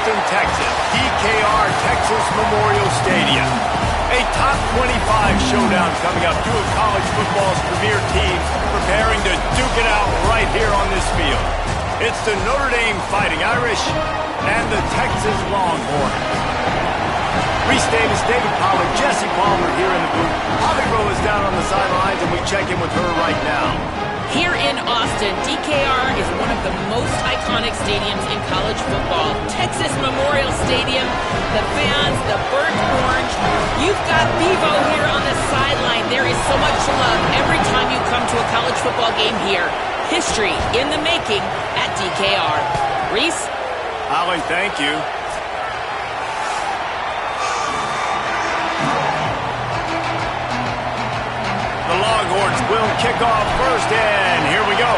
Austin, Texas, DKR Texas Memorial Stadium. A top 25 showdown coming up. Two of college football's premier teams preparing to duke it out right here on this field. It's the Notre Dame Fighting Irish and the Texas Longhorns. Reese Davis, David Pollard, Jesse Palmer here in the booth. Holly Rowe is down on the sidelines, and we check in with her right now. Here in Austin, DKR is one of the most iconic stadiums in college football. Texas Memorial Stadium, the fans, the burnt orange. You've got Bevo here on the sideline. There is so much love every time you come to a college football game here. History in the making at DKR. Reese? Holly, thank you. The Longhorns will kick off first, and here we go.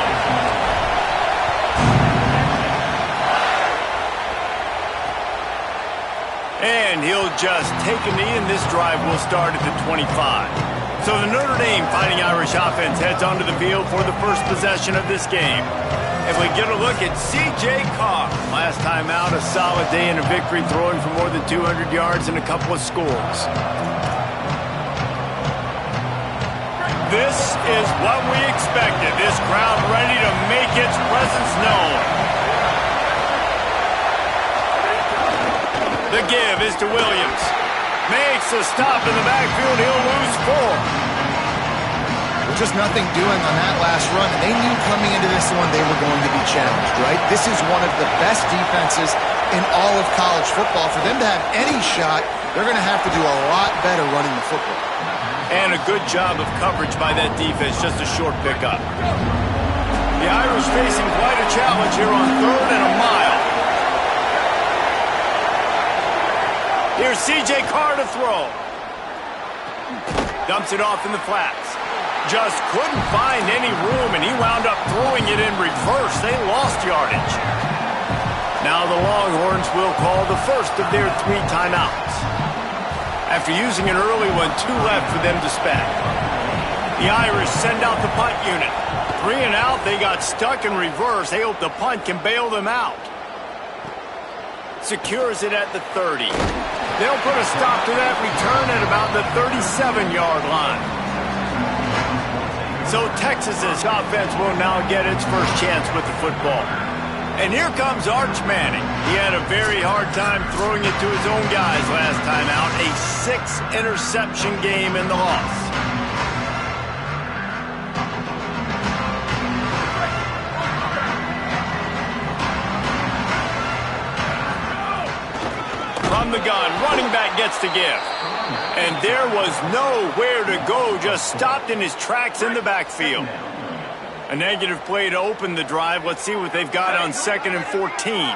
And he'll just take a knee, and this drive will start at the 25. So the Notre Dame Fighting Irish offense heads onto the field for the first possession of this game. And we get a look at C.J. Carr. Last time out, a solid day in a victory, throwing for more than 200 yards and a couple of scores. This is what we expected. This crowd ready to make its presence known. The give is to Williams. Makes a stop in the backfield. He'll lose 4. Just nothing doing on that last run, and they knew coming into this one they were going to be challenged, right? This is one of the best defenses in all of college football. For them to have any shot, they're going to have to do a lot better running the football. And a good job of coverage by that defense, just a short pickup. The Irish facing quite a challenge here on 3rd and a mile. Here's C.J. Carr to throw. Dumps it off in the flats. Just couldn't find any room, and he wound up throwing it in reverse. They lost yardage. Now the Longhorns will call the first of their 3 timeouts. After using an early one, 2 left for them to spend. The Irish send out the punt unit. 3 and out, they got stuck in reverse. They hope the punt can bail them out. Secures it at the 30. They'll put a stop to that return at about the 37-yard line. So Texas's offense will now get its first chance with the football. And here comes Arch Manning. He had a very hard time throwing it to his own guys last time out. A 6-interception game in the loss. From the gun, running back gets to give. And there was nowhere to go, just stopped in his tracks in the backfield. A negative play to open the drive. Let's see what they've got on 2nd and 14.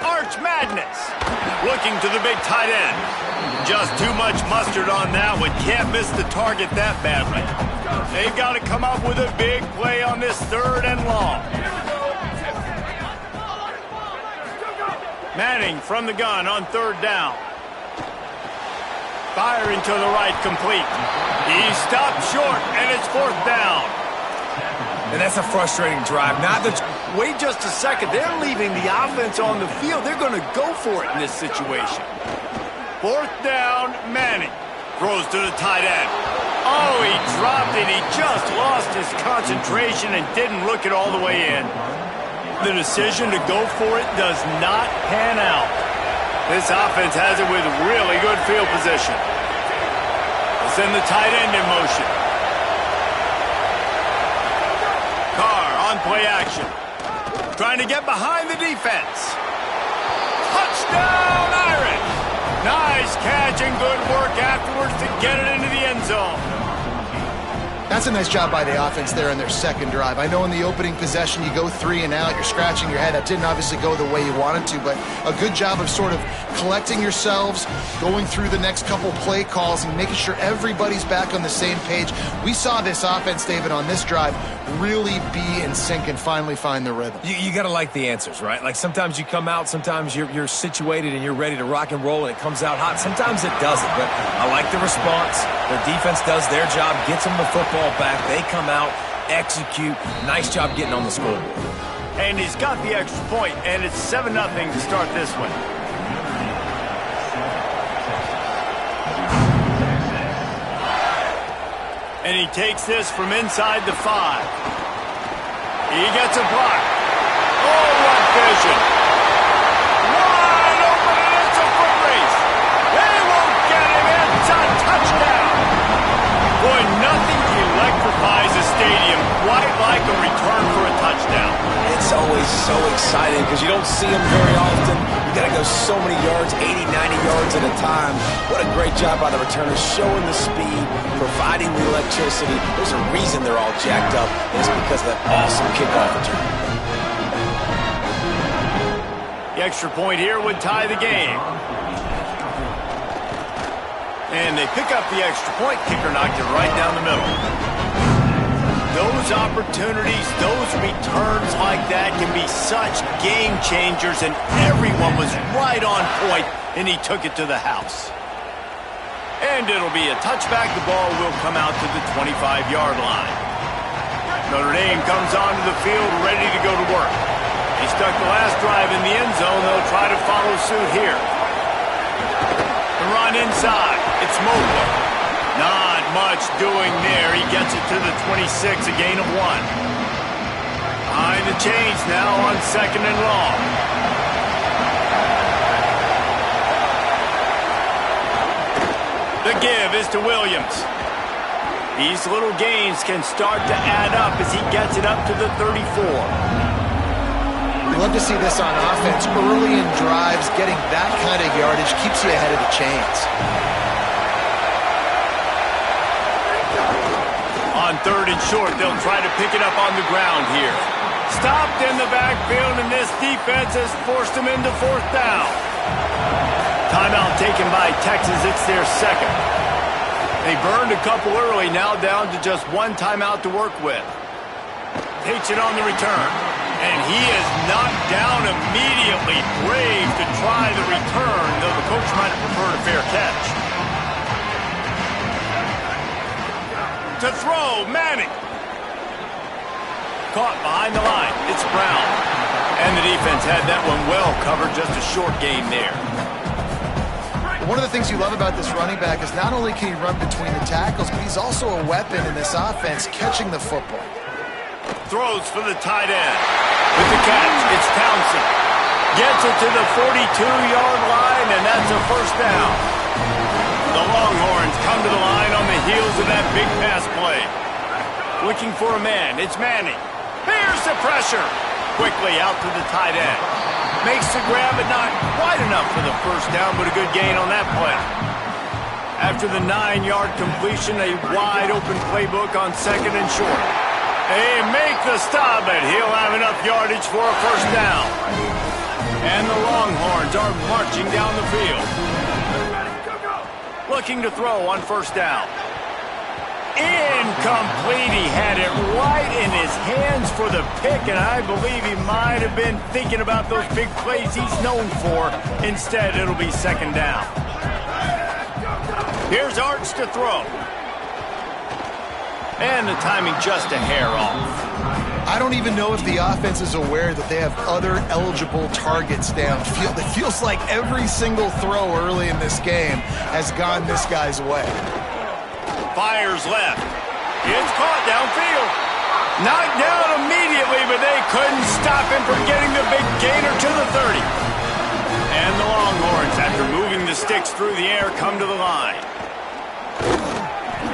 Arch Madness. Looking to the big tight end. Just too much mustard on that one. Can't miss the target that badly. They've got to come up with a big play on this 3rd and long. Manning from the gun on 3rd down. Firing to the right, complete. He stopped short, and it's 4th down. And that's a frustrating drive. Wait just a second. They're leaving the offense on the field. They're going to go for it in this situation. 4th down, Manning. Throws to the tight end. Oh, he dropped it. He just lost his concentration and didn't look it all the way in. The decision to go for it does not pan out. This offense has it with really good field position. They'll send the tight end in motion. Carr on play action. Trying to get behind the defense. Touchdown, Irish! Nice catch and good work afterwards to get it into the end zone. That's a nice job by the offense there in their 2nd drive. I know in the opening possession you go 3 and out, you're scratching your head. That didn't obviously go the way you wanted to, but a good job of sort of collecting yourselves, going through the next couple play calls and making sure everybody's back on the same page. We saw this offense, David, on this drive really be in sync and finally find the rhythm. You got to like the answers, right? Like sometimes you come out, sometimes you're situated and you're ready to rock and roll and it comes out hot. Sometimes it doesn't, but I like the response. Their defense does their job, gets them the football back. They come out execute. Nice job getting on the scoreboard. And he's got the extra point, and it's 7-0 to start this one. And he takes this from inside the 5. He gets a block. Oh, what vision. Wide open, and it's a foot race. They won't get him. It's a touchdown. Boy, nothing electrifies a stadium quite like a return for a touchdown. It's always so exciting because you don't see them very often. You got to go so many yards, 80, 90 yards at a time. What a great job by the returners, showing the speed, providing the electricity. There's a reason they're all jacked up. It's because of that awesome kickoff return. The extra point here would tie the game. And they pick up the extra point. Kicker knocked it right down the middle. Those opportunities, those returns like that can be such game changers, and everyone was right on point, and he took it to the house. And it'll be a touchback. The ball will come out to the 25-yard line. Notre Dame comes onto the field ready to go to work. They stuck the last drive in the end zone. They'll try to follow suit here. The run inside. It's Mobley. Not much doing there. He gets it to the 26, a gain of 1. Behind the chains now on 2nd and long. The give is to Williams. These little gains can start to add up as he gets it up to the 34. We love to see this on offense. Early in drives, getting that kind of yardage keeps you ahead of the chains. On 3rd and short, they'll try to pick it up on the ground here. Stopped in the backfield, and this defense has forced them into 4th down. Timeout taken by Texas. It's their 2nd. They burned a couple early, now down to just 1 timeout to work with. Takes it on the return. And he is knocked down immediately. Brave to try the return, though the coach might have preferred a fair catch. To throw, Manning. Caught behind the line. It's Brown. And the defense had that one well covered. Just a short game there. One of the things you love about this running back is not only can he run between the tackles, but he's also a weapon in this offense, catching the football. Throws for the tight end. With the catch, it's Townsend. Gets it to the 42-yard line, and that's a 1st down. The Longhorns come to the line on the heels of that big pass play. Looking for a man. It's Manning. Here's the pressure. Quickly out to the tight end. Makes the grab, but not quite enough for the 1st down, but a good gain on that play. After the 9-yard completion, a wide-open playbook on 2nd and short. They make the stop, but he'll have enough yardage for a 1st down. And the Longhorns are marching down the field. Looking to throw on 1st down. Incomplete. He had it right in his hands for the pick, and I believe he might have been thinking about those big plays he's known for. Instead, it'll be 2nd down. Here's Arch to throw. And the timing just a hair off. I don't even know if the offense is aware that they have other eligible targets downfield. It feels like every single throw early in this game has gone this guy's way. Fires left. It's caught downfield. Knocked down immediately, but they couldn't stop him from getting the big gainer to the 30. And the Longhorns, after moving the sticks through the air, come to the line.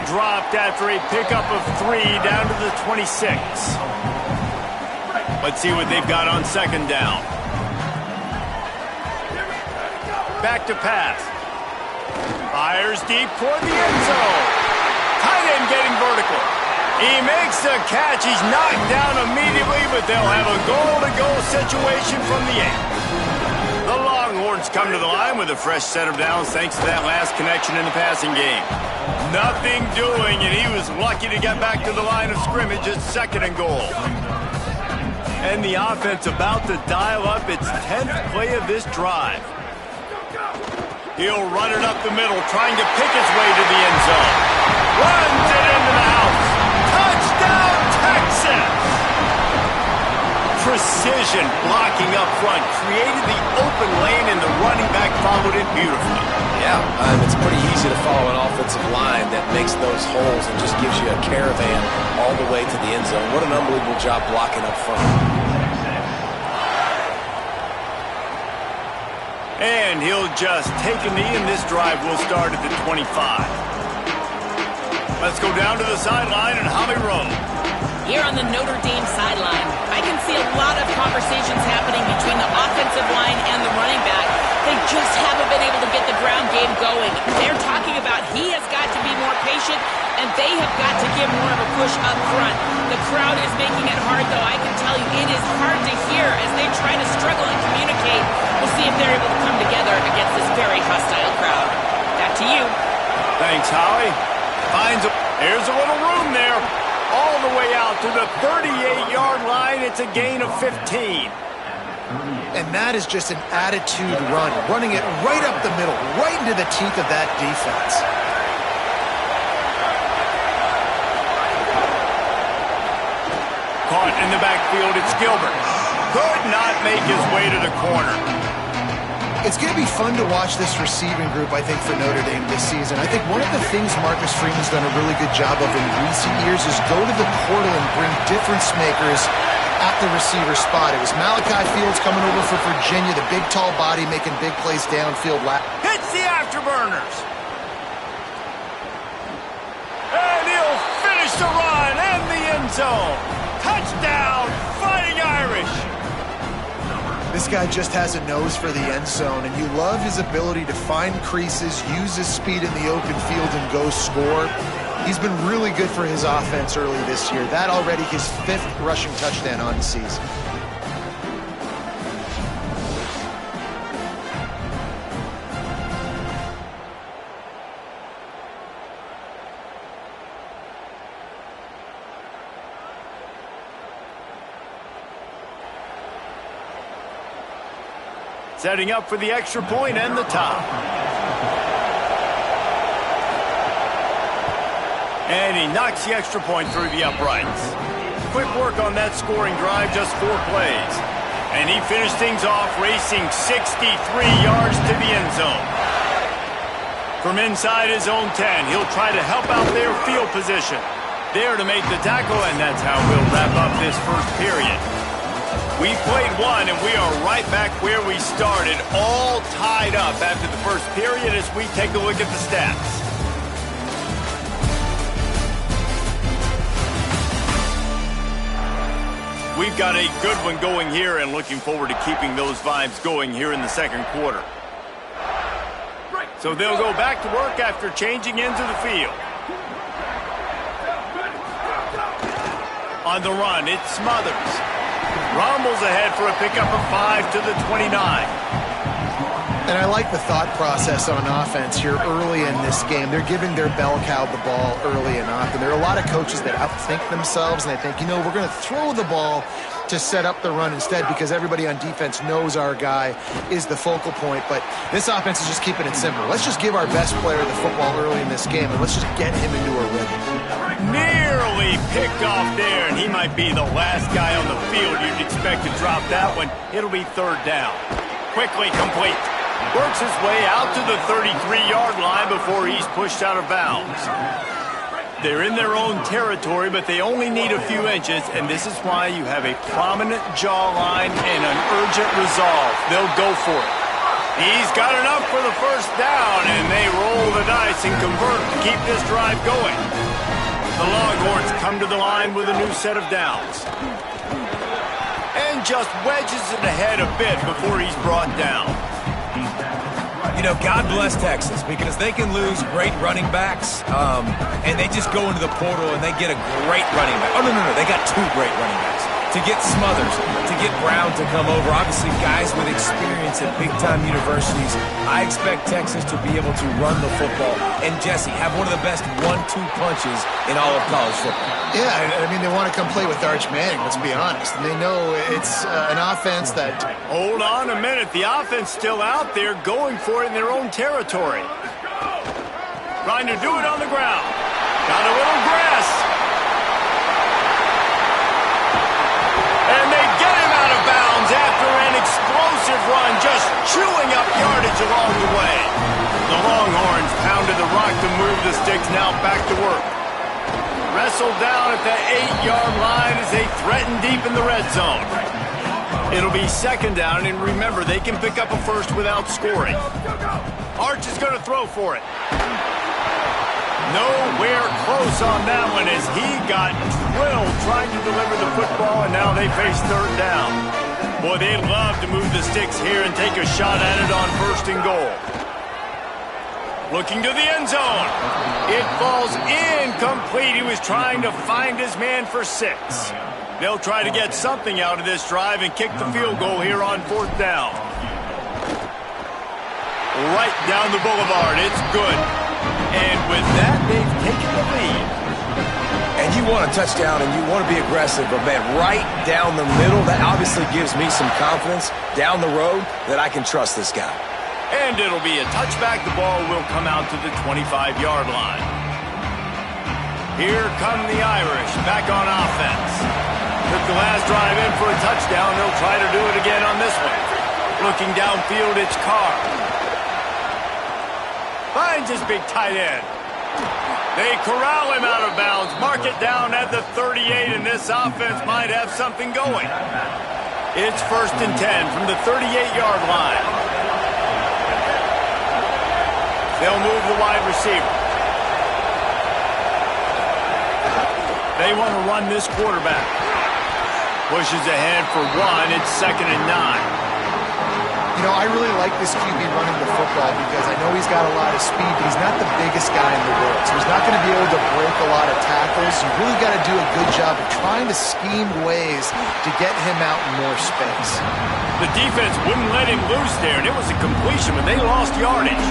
Dropped after a pickup of 3 down to the 26. Let's see what they've got on 2nd down. Back to pass. Fires deep toward the end zone. Tight end getting vertical. He makes the catch. He's knocked down immediately, but they'll have a goal-to-go situation from the 8. The Longhorns come to the line with a fresh set of downs thanks to that last connection in the passing game. Nothing doing, and he was lucky to get back to the line of scrimmage at 2nd and goal. And the offense about to dial up its 10th play of this drive. He'll run it up the middle, trying to pick his way to the end zone. Runs it into the house. Touchdown, Texas! success. Precision blocking up front created the open lane, and the running back followed it beautifully. Yeah, it's pretty easy to follow an offensive line that makes those holes and just gives you a caravan all the way to the end zone. What an unbelievable job blocking up front. And he'll just take a knee, and this drive will start at the 25. Let's go down to the sideline and Holly Rowe. Here on the Notre Dame sideline, I can see a lot of conversations happening between the offensive line and the running back. They just haven't been able to get the ground game going. They're talking about he has got to be more patient, and they have got to give more of a push up front. The crowd is making it hard, though. I can tell you it is hard to hear as they try to struggle and communicate. We'll see if they're able to come together against this very hostile crowd. Back to you. Thanks, Holly. Here's a little room there. All the way out to the 38-yard line. It's a gain of 15. And that is just an attitude run, running it right up the middle, right into the teeth of that defense. Caught in the backfield, it's Gilbert. Could not make his way to the corner. It's going to be fun to watch this receiving group, I think, for Notre Dame this season. I think one of the things Marcus Freeman's done a really good job of in recent years is go to the portal and bring difference makers at the receiver spot. It was Malachi Fields coming over for Virginia, the big, tall body making big plays downfield. Hits the afterburners. And he'll finish the run in the end zone. Touchdown, Fighting Irish. This guy just has a nose for the end zone, and you love his ability to find creases, use his speed in the open field, and go score. He's been really good for his offense early this year. That already his 5th rushing touchdown on the season. Setting up for the extra point and the top. And he knocks the extra point through the uprights. Quick work on that scoring drive, just 4 plays. And he finished things off racing 63 yards to the end zone. From inside his own 10, he'll try to help out their field position. There to make the tackle, and that's how we'll wrap up this first period. We played one, and we are right back where we started, all tied up after the first period as we take a look at the stats. We've got a good one going here and looking forward to keeping those vibes going here in the second quarter. So they'll go back to work after changing into the field. On the run, it's Smothers. Rumbles ahead for a pickup of 5 to the 29. And I like the thought process on offense here early in this game. They're giving their bell cow the ball early and often. There are a lot of coaches that outthink themselves, and they think, you know, we're going to throw the ball to set up the run instead because everybody on defense knows our guy is the focal point. But this offense is just keeping it simple. Let's just give our best player the football early in this game, and let's just get him into a rhythm. Nearly picked off there, and he might be the last guy on the field you'd expect to drop that one. It'll be 3rd down. Quickly complete. Works his way out to the 33-yard line before he's pushed out of bounds. They're in their own territory, but they only need a few inches, and this is why you have a prominent jawline and an urgent resolve. They'll go for it. He's got enough for the first down, and they roll the dice and convert to keep this drive going. The Longhorns come to the line with a new set of downs. And just wedges it ahead a bit before he's brought down. You know, God bless Texas because they can lose great running backs, and they just go into the portal and they get a great running back. Oh, no, they got 2 great running backs. To get Smothers, to get Brown to come over, obviously guys with experience at big-time universities. I expect Texas to be able to run the football and, Jesse, have one of the best 1-2 punches in all of college football. Yeah, I mean, they want to come play with Arch Manning, let's be honest. And they know it's an offense that... Hold on a minute. The offense still out there going for it in their own territory. Trying to do it on the ground. Got a little grass. explosive run, just chewing up yardage along the way. The Longhorns pounded the rock to move the sticks, now back to work. Wrestled down at the 8-yard line as they threaten deep in the red zone. It'll be second down, and remember, they can pick up a first without scoring. Arch is going to throw for it. Nowhere close on that one as he got drilled trying to deliver the football, and now they face third down. Boy, they'd love to move the sticks here and take a shot at it on first and goal. Looking to the end zone. It falls incomplete. He was trying to find his man for 6. They'll try to get something out of this drive and kick the field goal here on fourth down. Right down the boulevard. It's good. And with that, they've taken the lead. And you want a touchdown and you want to be aggressive, but man, right down the middle, that obviously gives me some confidence down the road that I can trust this guy. And it'll be a touchback. The ball will come out to the 25-yard line. Here come the Irish back on offense. Took the last drive in for a touchdown. They'll try to do it again on this one. Looking downfield, it's Carr. Finds his big tight end. They corral him out of bounds. Mark it down at the 38, and this offense might have something going. It's first and 10 from the 38-yard line. They'll move the wide receiver. They want to run this quarterback. Pushes ahead for 1. It's second and 9. You know, I really like this QB running the football because I know he's got a lot of speed, but he's not the biggest guy in the world. So he's not going to be able to break a lot of tackles. You really got to do a good job of trying to scheme ways to get him out in more space. The defense wouldn't let him loose there, and it was a completion, but they lost yardage.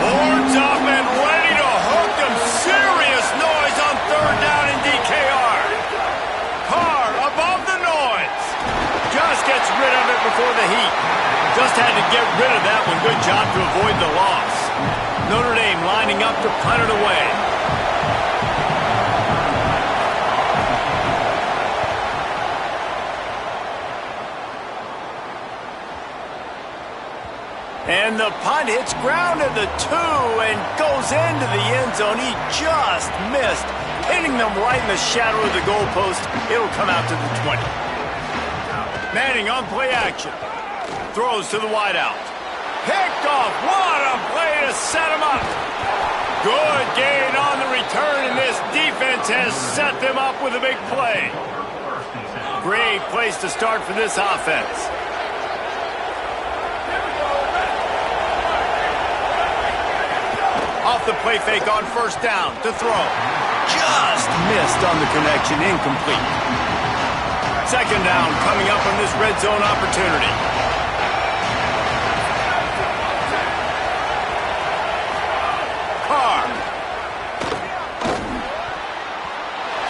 Horns up and ready to hook them. Serious noise on third down in DKR. Carr above the noise. Just gets rid of it before the heat. Just had to get rid of that one. Good job to avoid the loss. Notre Dame lining up to punt it away. And the punt hits ground at the 2 and goes into the end zone. He just missed, hitting them right in the shadow of the goalpost. It'll come out to the 20. Manning on play action. Throws to the wideout. Picked off. What a play to set him up. Good gain on the return, and this defense has set them up with a big play. Great place to start for this offense. Off the play fake on first down to throw. Just missed on the connection. Incomplete. Second down coming up on this red zone opportunity. Carr.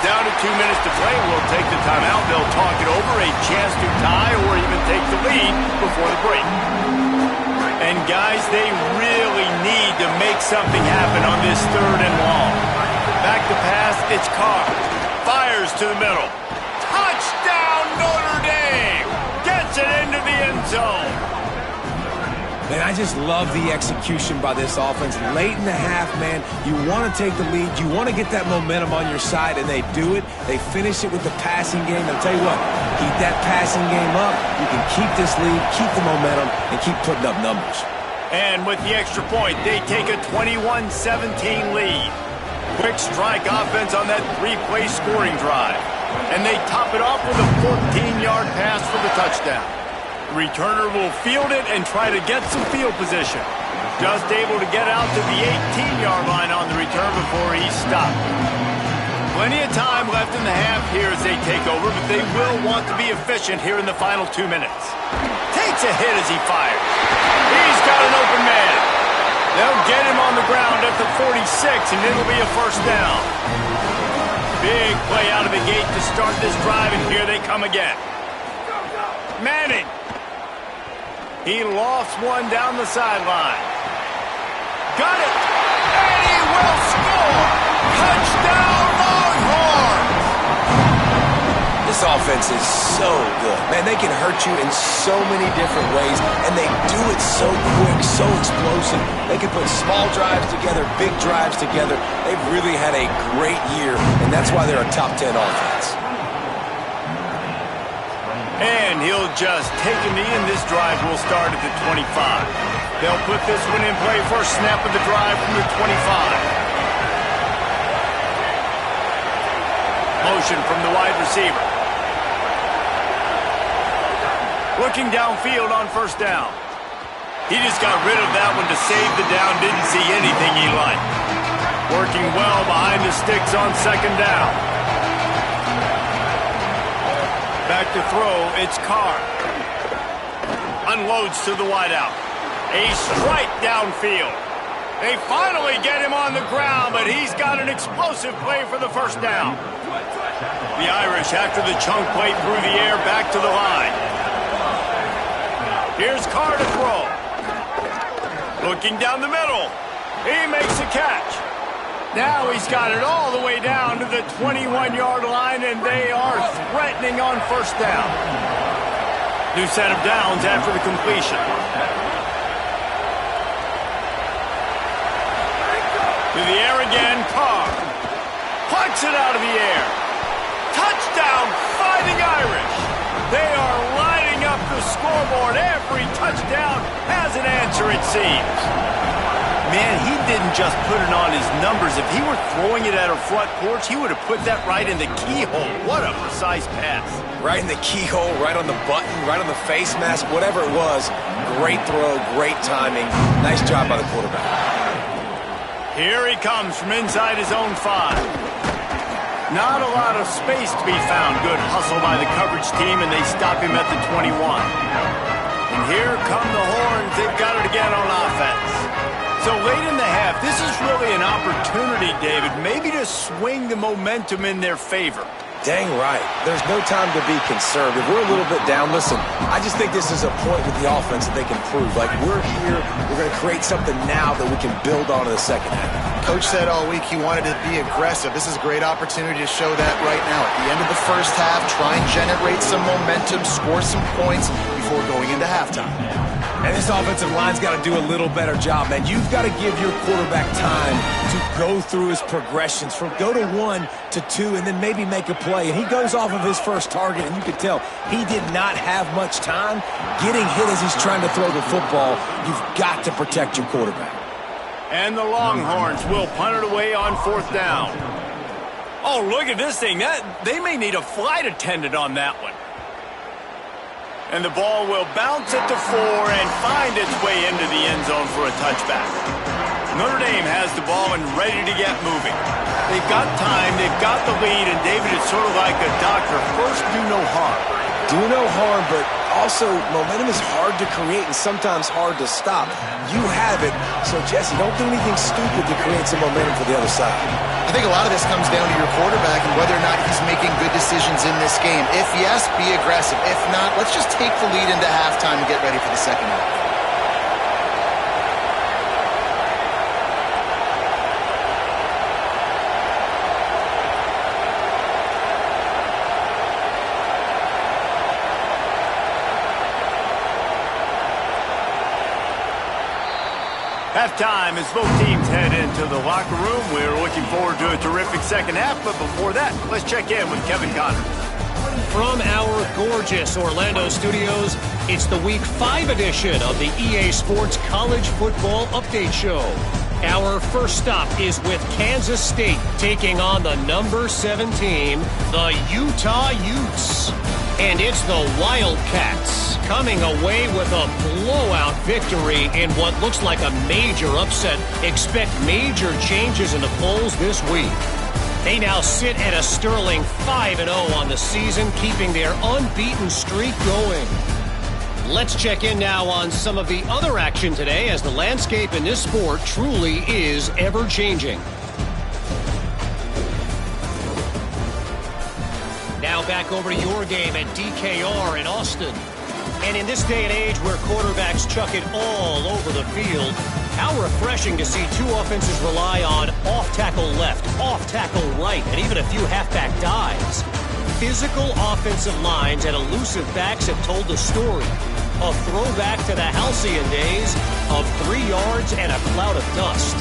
Down to 2 minutes to play. We'll take the timeout. They'll talk it over. A chance to tie or even take the lead before the break. And guys, they really need to make something happen on this third and long. Back to pass. It's Carr. Fires to the middle. Touchdown, Notre Dame! Gets it into the end zone. Man, I just love the execution by this offense. Late in the half, man, you want to take the lead. You want to get that momentum on your side, and they do it. They finish it with the passing game. I'll tell you what, keep that passing game up. You can keep this lead, keep the momentum, and keep putting up numbers. And with the extra point, they take a 21-17 lead. Quick strike offense on that 3-play scoring drive. And they top it off with a 14-yard pass for the touchdown. The returner will field it and try to get some field position. Just able to get out to the 18-yard line on the return before he's stopped. Plenty of time left in the half here as they take over, but they will want to be efficient here in the final 2 minutes. Takes a hit as he fires. He's got an open man. They'll get him on the ground at the 46, and it'll be a first down. Big play out of the gate to start this drive, and here they come again. Manning. He lofts one down the sideline. Got it. And he will score. Touchdown, Longhorns. This This offense is so good. Man, they can hurt you in so many different ways, and they do it so quick, so explosive. They can put small drives together, big drives together. They've really had a great year, and that's why they're a top 10 offense. And he'll just take a knee, and this drive will start at the 25. They'll put this one in play first snap of the drive from the 25. Motion from the wide receiver. Looking downfield on first down. He just got rid of that one to save the down. Didn't see anything he liked. Working well behind the sticks on second down. Back to throw, it's Carr. Unloads to the wideout. A strike downfield. They finally get him on the ground, but he's got an explosive play for the first down. The Irish, after the chunk play through the air, back to the line. Here's Carr to throw. Looking down the middle. He makes a catch. Now he's got it all the way down to the 21-yard line, and they are threatening on first down. New set of downs after the completion. To the air again, Carr. Plucks it out of the air. Touchdown, Fighting Irish. They are lighting up the scoreboard. Every touchdown has an answer, it seems. Man, he didn't just put it on his numbers. If he were throwing it at a front porch, he would have put that right in the keyhole. What a precise pass. Right in the keyhole, right on the button, right on the face mask, whatever it was. Great throw, great timing. Nice job by the quarterback. Here he comes from inside his own 5. Not a lot of space to be found. Good hustle by the coverage team, and they stop him at the 21. And here come the Horns. They've got it again on offense. So late in the half, this is really an opportunity, David, maybe to swing the momentum in their favor. Dang right. There's no time to be conservative. We're a little bit down. Listen, I just think this is a point with the offense that they can prove. Like, we're here. We're going to create something now that we can build on in the second half. Coach said all week he wanted to be aggressive. This is a great opportunity to show that right now. At the end of the first half, try and generate some momentum, score some points before going into halftime. And this offensive line's got to do a little better job, man. You've got to give your quarterback time to go through his progressions from go to 1 to 2 and then maybe make a play. And he goes off of his first target, and you can tell he did not have much time getting hit as he's trying to throw the football. You've got to protect your quarterback. And the Longhorns will punt it away on fourth down. Oh, look at this thing. They may need a flight attendant on that one. And the ball will bounce at the 4 and find its way into the end zone for a touchback. Notre Dame has the ball and ready to get moving. They've got time, they've got the lead, and David, it's sort of like a doctor. First, do no harm. Do no harm, but also momentum is hard to create and sometimes hard to stop. You have it, so Jesse, don't do anything stupid to create some momentum for the other side. I think a lot of this comes down to your quarterback and whether or not he's making good decisions in this game. If yes, be aggressive. If not, let's just take the lead into halftime and get ready for the second half. Halftime as both teams head into the locker room. We're looking forward to a terrific second half, but before that, let's check in with Kevin Connors. From our gorgeous Orlando studios, it's the Week 5 edition of the EA Sports College Football Update Show. Our first stop is with Kansas State taking on the number 7 team, the Utah Utes. And it's the Wildcats coming away with a blowout victory in what looks like a major upset. Expect major changes in the polls this week. They now sit at a sterling 5-0 on the season, keeping their unbeaten streak going. Let's check in now on some of the other action today, as the landscape in this sport truly is ever-changing. Now back over to your game at DKR in Austin. And in this day and age where quarterbacks chuck it all over the field, how refreshing to see two offenses rely on off-tackle left, off-tackle right, and even a few halfback dives. physical offensive lines and elusive backs have told the story. A throwback to the halcyon days of 3 yards and a cloud of dust.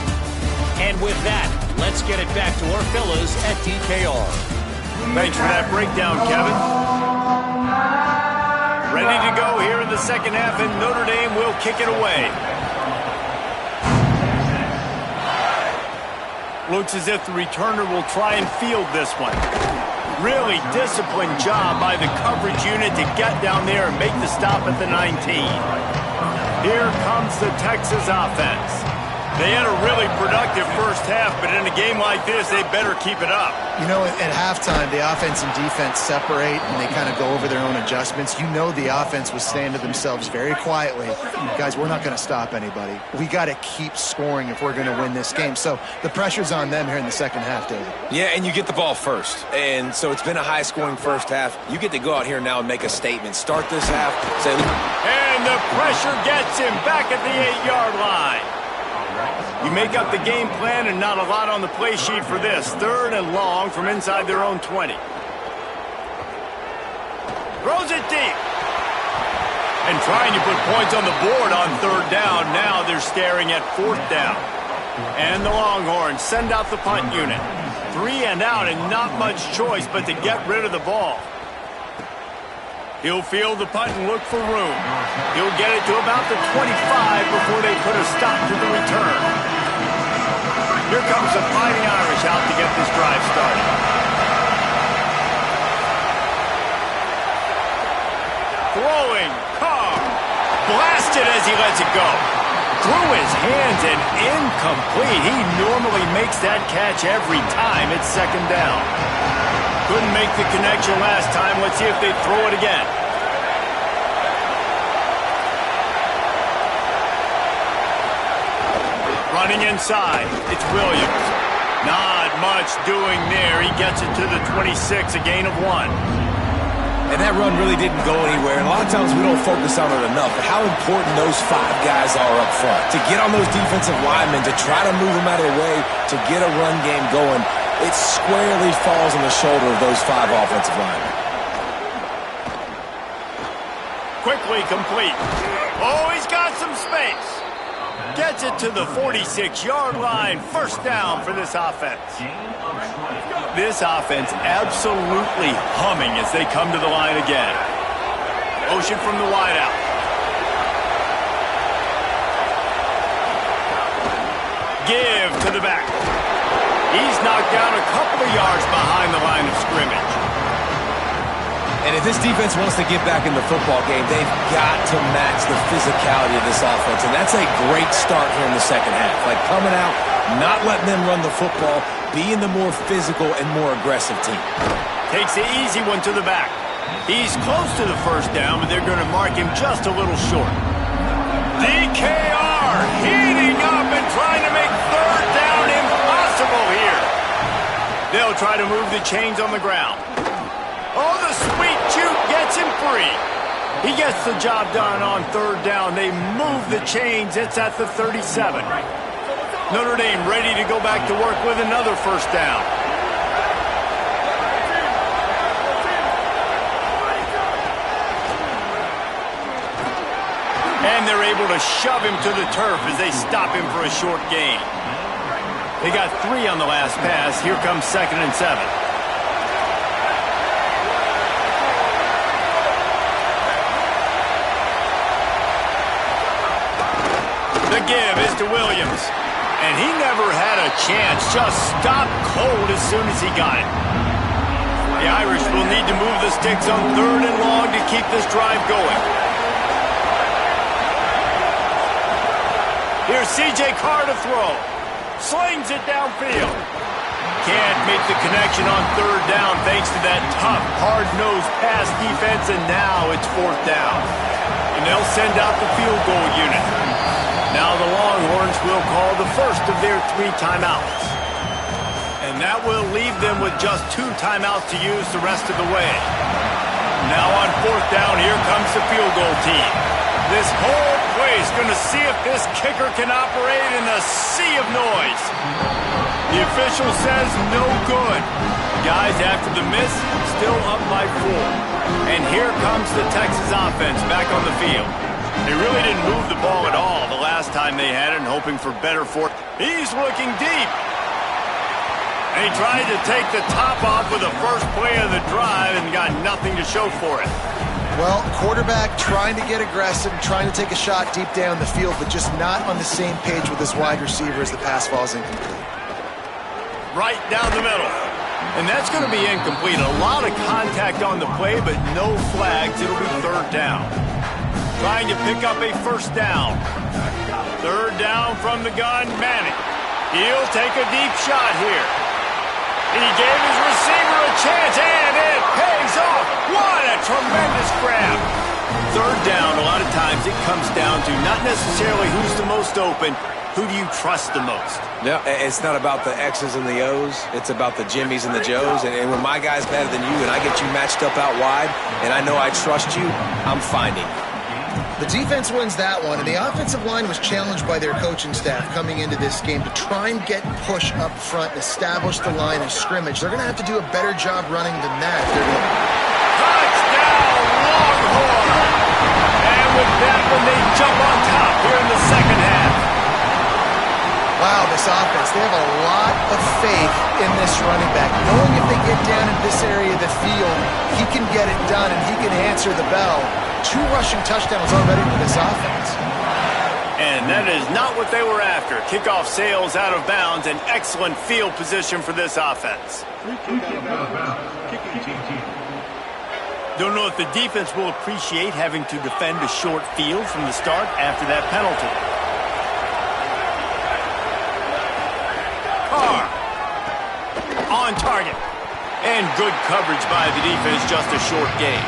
And with that, let's get it back to our fellas at DKR. Thanks for that breakdown, Kevin. Ready to go here in the second half, and Notre Dame will kick it away. Looks as if the returner will try and field this one. Really disciplined job by the coverage unit to get down there and make the stop at the 19. Here comes the Texas offense. They had a really productive first half, but in a game like this, they better keep it up. You know, at halftime, the offense and defense separate, and they kind of go over their own adjustments. You know the offense was saying to themselves very quietly, guys, we're not going to stop anybody. We got to keep scoring if we're going to win this game. So the pressure's on them here in the second half, David. Yeah, and you get the ball first. And so it's been a high-scoring first half. You get to go out here now and make a statement. Start this half. Say, and the pressure gets him back at the 8-yard line. You make up the game plan and not a lot on the play sheet for this. 3rd and long from inside their own 20. Throws it deep. And trying to put points on the board on 3rd down. Now they're staring at 4th down. And the Longhorns send out the punt unit. 3 and out and not much choice but to get rid of the ball. He'll field the punt and look for room. He'll get it to about the 25 before they put a stop to the return. Here comes the Fighting Irish out to get this drive started. Throwing, Carr. Blasted as he lets it go. Through his hands and incomplete. He normally makes that catch every time. It's 2nd down. Couldn't make the connection last time. Let's see if they throw it again. Running inside, it's Williams. Not much doing there. He gets it to the 26, a gain of 1. and that run really didn't go anywhere. And a lot of times we don't focus on it enough, but how important those 5 guys are up front. To get on those defensive linemen, to try to move them out of the way, to get a run game going, it squarely falls on the shoulder of those 5 offensive linemen. Quickly complete. Oh, he's got some space. Gets it to the 46-yard line. First down for this offense. This offense absolutely humming as they come to the line again. Motion from the wideout. Give to the back. He's knocked down a couple of yards behind the line of scrimmage. And if this defense wants to get back in the football game, they've got to match the physicality of this offense. And that's a great start here in the second half. Like coming out, not letting them run the football, being the more physical and more aggressive team. Takes the easy one to the back. He's close to the first down, but they're going to mark him just a little short. DKR heating up and trying to make third down impossible here. They'll try to move the chains on the ground. Oh, the sweet juke gets him free. He gets the job done on third down. They move the chains. It's at the 37. Notre Dame ready to go back to work with another first down. And they're able to shove him to the turf as they stop him for a short gain. They got 3 on the last pass. Here comes 2nd and 7. The give is to Williams. And he never had a chance. Just stopped cold as soon as he got it. The Irish will need to move the sticks on third and long to keep this drive going. Here's C.J. Carr to throw. Slings it downfield. Can't make the connection on third down thanks to that tough, hard-nosed pass defense, and now it's fourth down. And they'll send out the field goal unit. Now the Longhorns will call the first of their 3 timeouts. And that will leave them with just 2 timeouts to use the rest of the way. Now on fourth down, here comes the field goal team. This whole place going to see if this kicker can operate in the sea of noise. The official says no good. Guys, after the miss, still up by 4. And here comes the Texas offense back on the field. They really didn't move the ball at all the last time they had it, and hoping for better fortune. He's looking deep. And he tried to take the top off with the first play of the drive and got nothing to show for it. Well, quarterback trying to get aggressive, trying to take a shot deep down the field, but just not on the same page with his wide receiver as the pass falls incomplete. Right down the middle. And that's going to be incomplete. A lot of contact on the play, but no flags. It'll be 3rd down. Trying to pick up a 1st down. 3rd down from the gun, Manning. He'll take a deep shot here. He gave his receiver a chance, and it pays off. What a tremendous grab. 3rd down, a lot of times it comes down to not necessarily who's the most open, who do you trust the most? No, it's not about the X's and the O's. It's about the Jimmies and the Joes. And when my guy's better than you and I get you matched up out wide and I know I trust you, I'm finding you. The defense wins that one, and the offensive line was challenged by their coaching staff coming into this game to try and get push up front and establish the line of scrimmage. They're going to have to do a better job running than that. Touchdown, Longhorns! And with that one, they jump on top here in the second half. Wow, this offense, they have a lot of faith in this running back. Knowing if they get down in this area of the field, he can get it done and he can answer the bell. 2 rushing touchdowns already for this offense. And that is not what they were after. Kickoff sails out of bounds, and excellent field position for this offense. Don't know if the defense will appreciate having to defend a short field from the start after that penalty. Carr on target. And good coverage by the defense, just a short gain.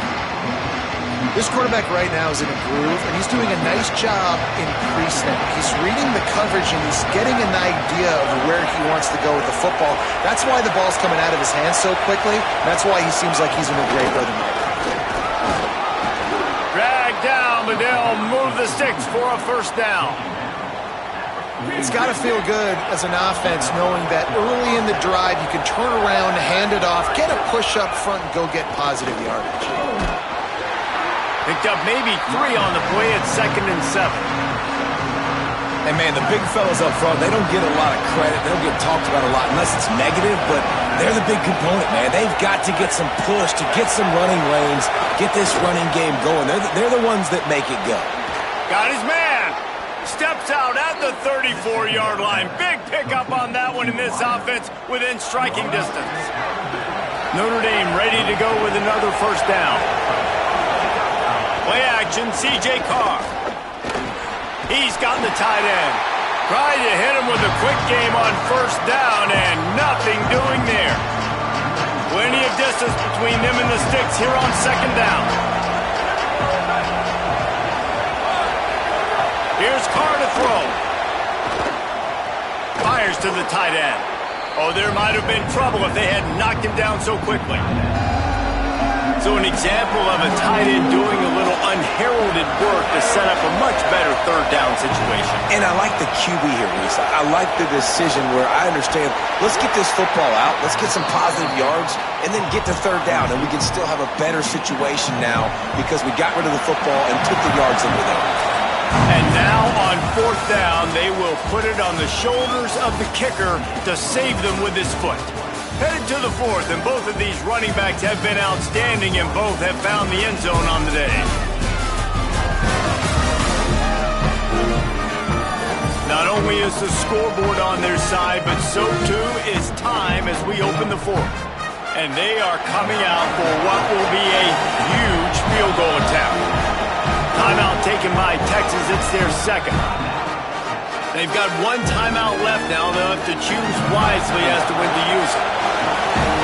This quarterback right now is in a groove, and he's doing a nice job in pre-snap. He's reading the coverage, and he's getting an idea of where he wants to go with the football. That's why the ball's coming out of his hands so quickly. That's why he seems like he's in a great rhythm right now. Drag down, but they'll move the sticks for a 1st down. It's got to feel good as an offense knowing that early in the drive you can turn around, hand it off, get a push up front, and go get positive yardage. Picked up maybe 3 on the play at 2nd and 7. And, man, the big fellas up front, they don't get a lot of credit. They don't get talked about a lot unless it's negative, but they're the big component, man. They've got to get some push, to get some running lanes, get this running game going. They're the ones that make it go. Got his man. Steps out at the 34-yard line. Big pickup on that one in this offense within striking distance. Notre Dame ready to go with another 1st down. Play action, C.J. Carr. He's got the tight end. Tried to hit him with a quick game on 1st down, and nothing doing there. Plenty of distance between them and the sticks here on 2nd down. Here's Carr to throw. Fires to the tight end. Oh, there might have been trouble if they had knocked him down so quickly. So an example of a tight end doing a little unheralded work to set up a much better 3rd down situation. And I like the QB here, Reese. I like the decision where I understand, let's get this football out, let's get some positive yards, and then get to 3rd down, and we can still have a better situation now because we got rid of the football and took the yards into there. And now on 4th down, they will put it on the shoulders of the kicker to save them with his foot. Headed to the 4th, and both of these running backs have been outstanding, and both have found the end zone on the day. Not only is the scoreboard on their side, but so too is time as we open the 4th. And they are coming out for what will be a huge field goal attempt. Timeout taken by Texas. It's their 2nd. They've got 1 timeout left now. They'll have to choose wisely as to when to use it.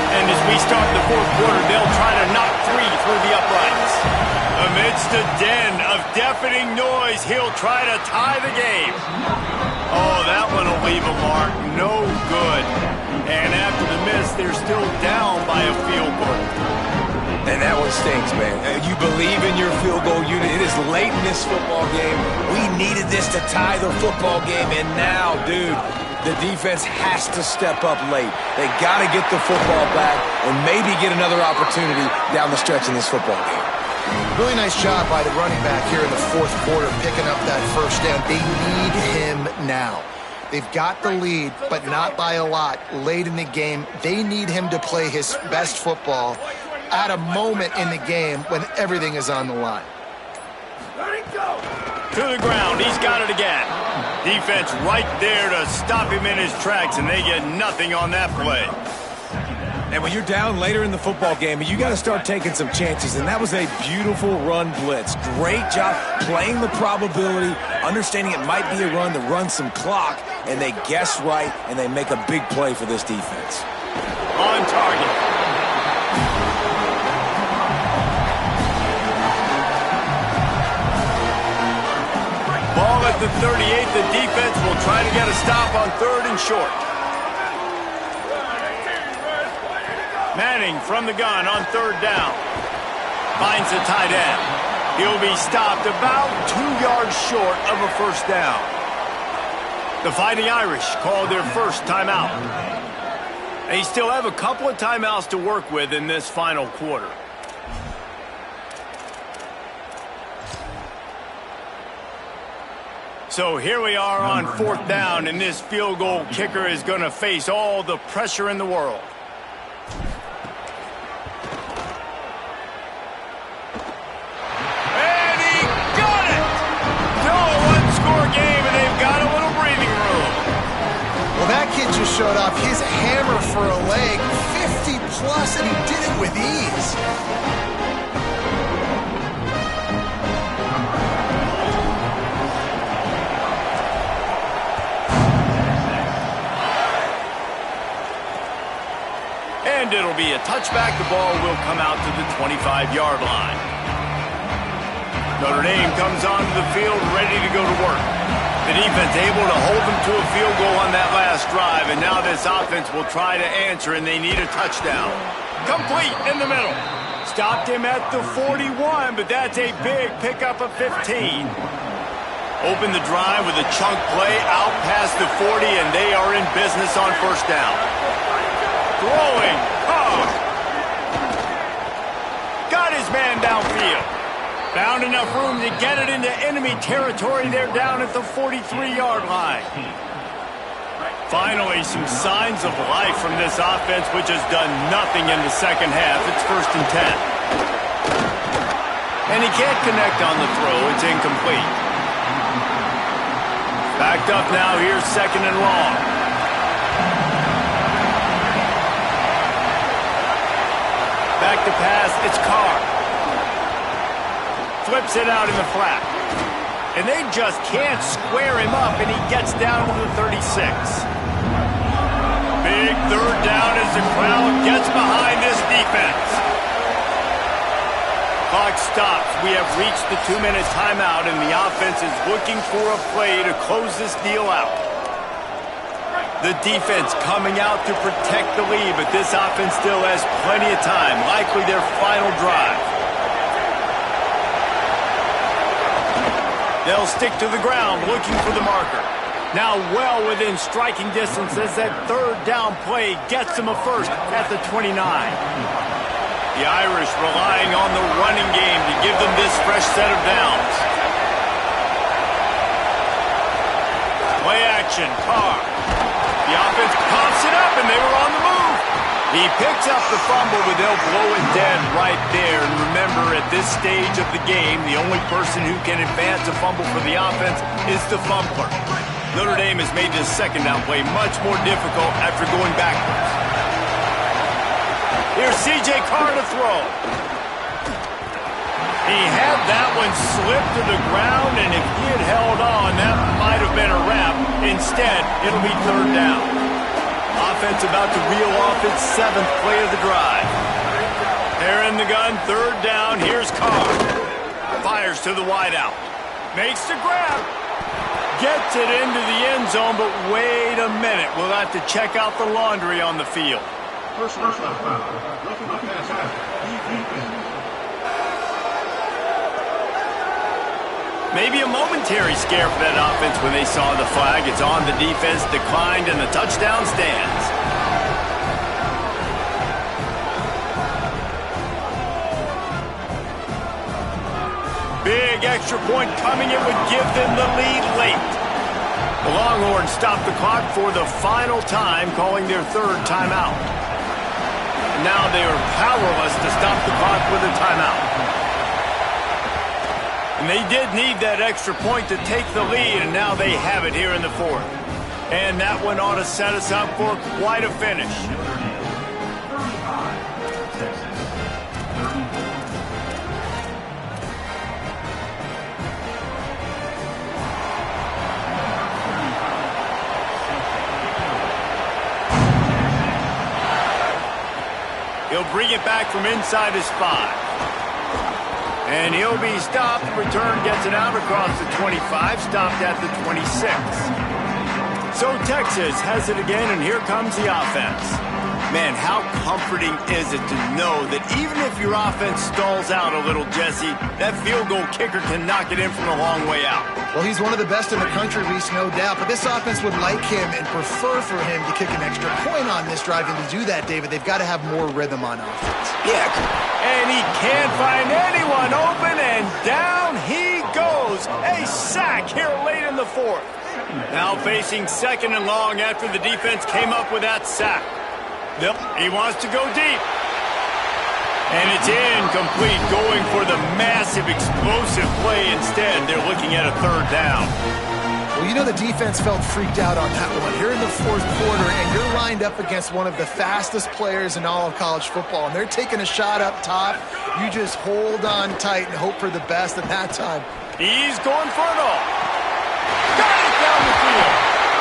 And as we start the 4th quarter, they'll try to knock 3 through the uprights. Amidst a den of deafening noise, he'll try to tie the game. Oh, that one will leave a mark. No good. And after the miss, they're still down by a field goal. And that one stinks, man. You believe in your field goal unit. It is late in this football game. We needed this to tie the football game, and now, dude, the defense has to step up late. They got to get the football back and maybe get another opportunity down the stretch in this football game. Really nice job by the running back here in the fourth quarter, picking up that first down. They need him now. They've got the lead, but not by a lot late in the game. They need him to play his best football at a moment in the game when everything is on the line. To the ground. He's got it again. Defense right there to stop him in his tracks, and they get nothing on that play. And when you're down later in the football game, you got to start taking some chances, and that was a beautiful run blitz. Great job playing the probability, understanding it might be a run to run some clock, and they guess right, and they make a big play for this defense. On target. Ball at the 38. The defense will try to get a stop on 3rd and short. Manning from the gun on 3rd down. Finds the tight end. He'll be stopped about 2 yards short of a first down. The Fighting Irish called their first timeout. They still have a couple of timeouts to work with in this final quarter. So here we are on 4th down, and this field goal kicker is going to face all the pressure in the world. And he got it! No, one-score game, and they've got a little breathing room. Well, that kid just showed off his hammer for a leg, 50-plus, and he did it with ease. And it'll be a touchback. The ball will come out to the 25-yard line. Notre Dame comes onto the field ready to go to work. The defense able to hold them to a field goal on that last drive, and now this offense will try to answer, and they need a touchdown. Complete in the middle. Stopped him at the 41, but that's a big pickup of 15. Open the drive with a chunk play out past the 40, and they are in business on first down. Throwing. Oh. Got his man downfield. Found enough room to get it into enemy territory. They're down at the 43-yard line. Finally, some signs of life from this offense, which has done nothing in the second half. It's 1st and 10. And he can't connect on the throw. It's incomplete. Backed up now. Here's 2nd and long. Back to pass, it's Carr. Flips it out in the flat. And they just can't square him up, and he gets down to the 36. Big 3rd down as the crowd gets behind this defense. Clock stops. We have reached the 2-minute timeout, and the offense is looking for a play to close this deal out. The defense coming out to protect the lead, but this offense still has plenty of time, likely their final drive. They'll stick to the ground looking for the marker. Now well within striking distance as that 3rd down play gets them a first at the 29. The Irish relying on the running game to give them this fresh set of downs. Play action, Carr. The offense pops it up, and they were on the move. He picks up the fumble, but they'll blow it dead right there. And remember, at this stage of the game, the only person who can advance a fumble for the offense is the fumbler. Notre Dame has made this 2nd down play much more difficult after going backwards. Here's C.J. Carr to throw. He had that one slip to the ground, and if he had held on, that might have been a wrap. Instead, it'll be 3rd down. Offense about to reel off its 7th play of the drive. They're in the gun, 3rd down. Here's Carr. Fires to the wideout. Makes the grab. Gets it into the end zone, but wait a minute. We'll have to check out the laundry on the field. First foul. Maybe a momentary scare for that offense when they saw the flag. It's on, the defense declined, and the touchdown stands. Big extra point coming. It would give them the lead late. The Longhorns stopped the clock for the final time, calling their third timeout. Now they are powerless to stop the clock with a timeout. And they did need that extra point to take the lead, and now they have it here in the fourth. And that one ought to set us up for quite a finish. He'll bring it back from inside his 5. And he'll be stopped. Return gets it out across the 25, stopped at the 26. So Texas has it again, and here comes the offense. Man, how comforting is it to know that even if your offense stalls out a little, Jesse, that field goal kicker can knock it in from a long way out. Well, he's one of the best in the country, Reese, no doubt. But this offense would like him and prefer for him to kick an extra point on this drive. And to do that, David, they've got to have more rhythm on offense. Yeah. And he can't find anyone open, and down he goes. A sack here late in the fourth. Now facing second and long after the defense came up with that sack. He wants to go deep. And it's incomplete, going for the massive, explosive play instead. They're looking at a third down. Well, you know the defense felt freaked out on that one. You're in the fourth quarter, and you're lined up against one of the fastest players in all of college football, and they're taking a shot up top. You just hold on tight and hope for the best at that time. He's going for it all. Got it down the field.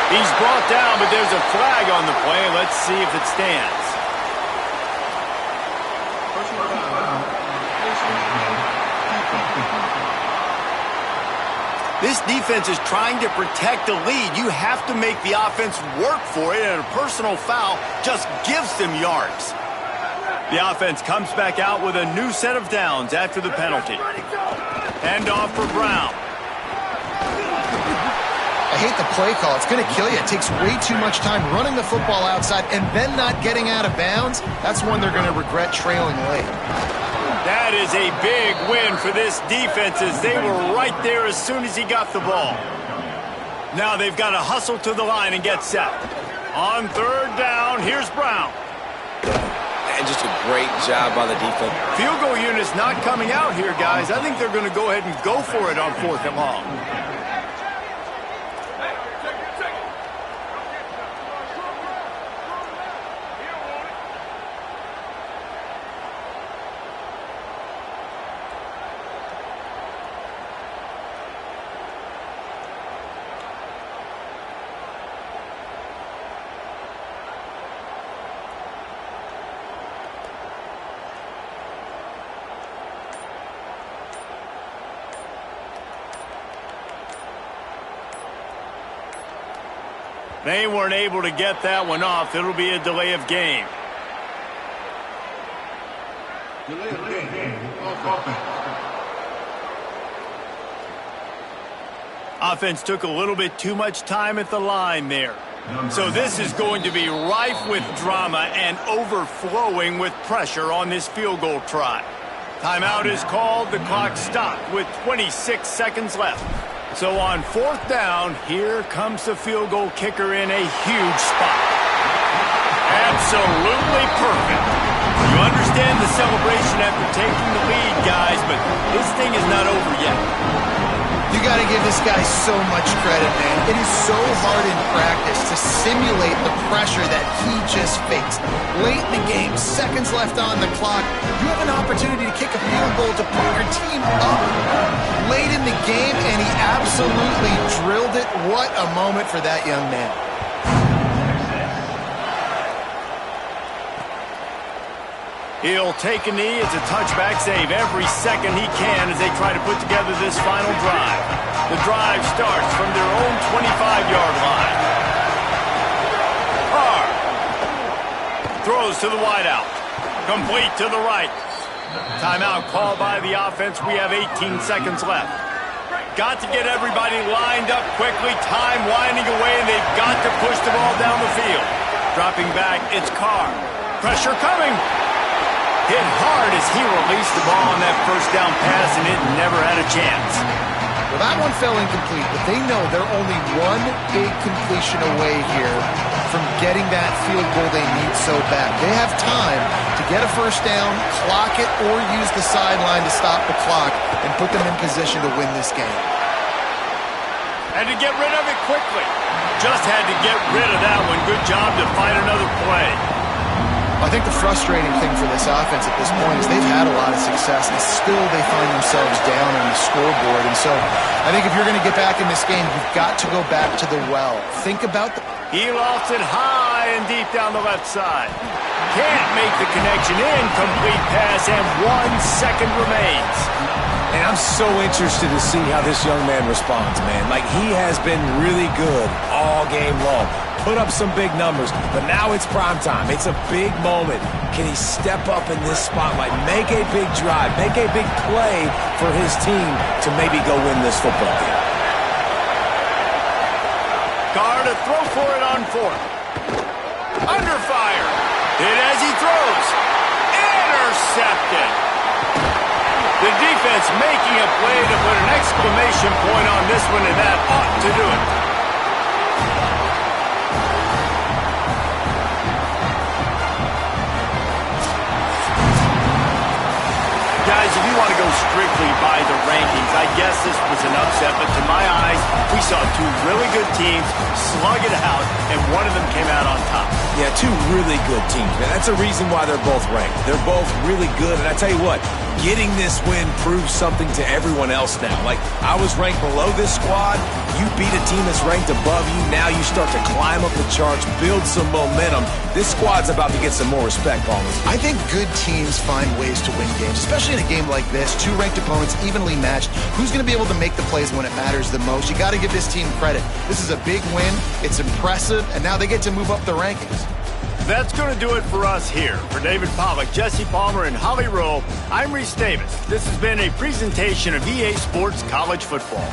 He's brought down, but there's a flag on the play. Let's see if it stands. This defense is trying to protect the lead. You have to make the offense work for it, and a personal foul just gives them yards. The offense comes back out with a new set of downs after the penalty. Hand off for Brown. I hate the play call. It's going to kill you. It takes way too much time running the football outside and then not getting out of bounds. That's one they're going to regret trailing late. That is a big win for this defense, as they were right there as soon as he got the ball. Now they've got to hustle to the line and get set. On third down, here's Brown. And just a great job by the defense. Field goal unit's not coming out here, guys. I think they're going to go ahead and go for it on fourth and long. They weren't able to get that one off. It'll be a delay of game. Delay of game. Offense took a little bit too much time at the line there. So this is going to be rife with drama and overflowing with pressure on this field goal try. Timeout is called. The clock stopped with 26 seconds left. So on fourth down, here comes the field goal kicker in a huge spot. Absolutely perfect. You understand the celebration after taking the lead, guys, but this thing is not over yet. You got to give this guy so much credit, man. It is so hard in practice to simulate the pressure that he just faced. Late in the game, seconds left on the clock, you have an opportunity to kick a field goal to put your team up late in the game, and he absolutely drilled it. What a moment for that young man. He'll take a knee. It's a touchback save every second he can as they try to put together this final drive. The drive starts from their own 25-yard line. Carr throws to the wideout. Complete to the right. Timeout called by the offense. We have 18 seconds left. got to get everybody lined up quickly, time winding away, and they've got to push the ball down the field. Dropping back, it's Carr. Pressure coming. Hit hard as he released the ball on that first down pass, and it never had a chance. Well, that one fell incomplete, but they know they're only one big completion away here from getting that field goal they need so bad. They have time to get a first down, clock it, or use the sideline to stop the clock and put them in position to win this game. And to get rid of it quickly. Just had to get rid of that one. Good job to find another play. I think the frustrating thing for this offense at this point is they've had a lot of success, and still they find themselves down on the scoreboard. And so I think if you're going to get back in this game, you've got to go back to the well. Think about the... He lofts it high and deep down the left side. Can't make the connection. Incomplete pass, and 1 second remains. And I'm so interested to see how this young man responds, man. Like, he has been really good all game long. Put up some big numbers, but now it's prime time. It's a big moment. Can he step up in this spotlight, make a big drive, make a big play for his team to maybe go win this football game? Carr to throw for it on 4th. Under fire. Hit as he throws. Intercepted. The defense making a play to put an exclamation point on this one, and that ought to do it. Guys, if you want to go strictly by the rankings, I guess this was an upset, but to my eyes, we saw 2 really good teams slug it out, and one of them came out on top. Yeah, 2 really good teams, man. That's a reason why they're both ranked. They're both really good, and I tell you what, getting this win proves something to everyone else now. Like, I was ranked below this squad. You beat a team that's ranked above you. Now you start to climb up the charts, build some momentum. This squad's about to get some more respect, Paul. I think good teams find ways to win games, especially in a game like this. 2 ranked opponents, evenly matched. Who's going to be able to make the plays when it matters the most? You got to give this team credit. This is a big win. It's impressive, and now they get to move up the rankings. That's going to do it for us here. For David Pollack, Jesse Palmer, and Holly Rowe, I'm Reese Davis. This has been a presentation of EA Sports College Football.